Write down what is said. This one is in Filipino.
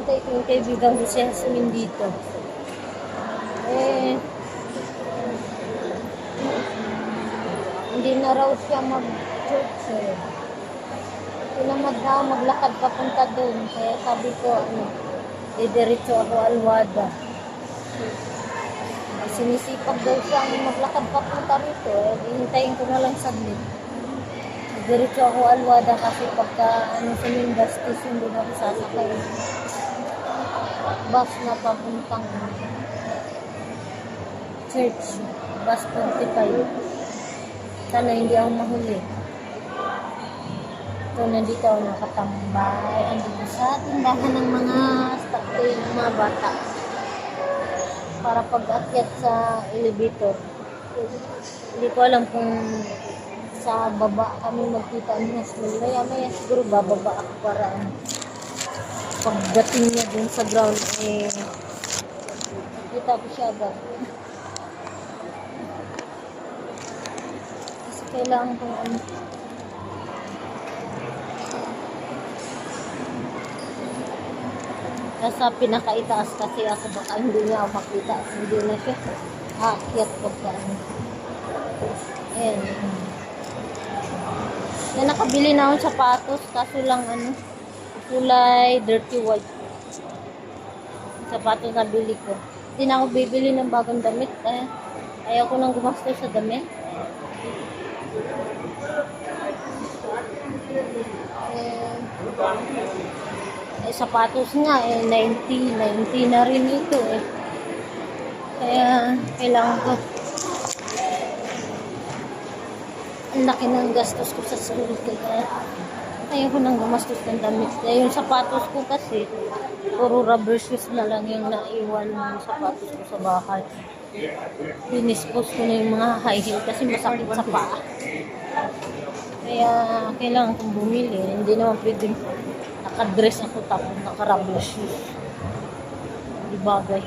Hintay ko yung kaibigan ko si Jasmine dito. Eh, hindi na raw siya mag-church eh. Tinamad na ako maglakad papunta doon. Kaya sabi ko, didiretso ako Alwada. Sinisipag daw siyang maglakad papunta rito. Hintayin ko na lang saglit. Diretso ako Alwada kasi pagka sa Mindas Station doon ako sasakay. Bus na papuntang church. Bus 25. Sana hindi ako mahuli. So, nandito ako nakatambay. Andito sa tindahan ng mga stock toy ng mga bata. Para pag-akyat sa elevator. Hindi ko alam kung sa baba kami magkita ni Hasmel. Maya siguro bababa ako para pagdating niya dun sa ground kita ko siya agad. Kasi kailangan kong nasa pinakaitaas kasi ako baka hindi niya ako makita. Hindi na siya aakyat pagka ayan. Yan, nakabili na akong sapatos kaso lang kulay dirty white. Sapatos na bili ko. Hindi na ako bibili ng bagong damit. Ayaw ko nang gumastos sa damit. Sapatos nga 90 na rin ito kaya kailangan ko. Ang laki ng gastos ko sa school kaya ayaw ko nang gumastos ng damit. Kaya yung sapatos ko kasi puro rubber shoes na lang yung naiwan ng sapatos ko sa bahay. Dinispose ko na yung mga high heel kasi masakit sa paa. Kaya kailangan kong bumili. Hindi naman pwedeng nakadress ako tapos naka-rubber shoes. Di bagay.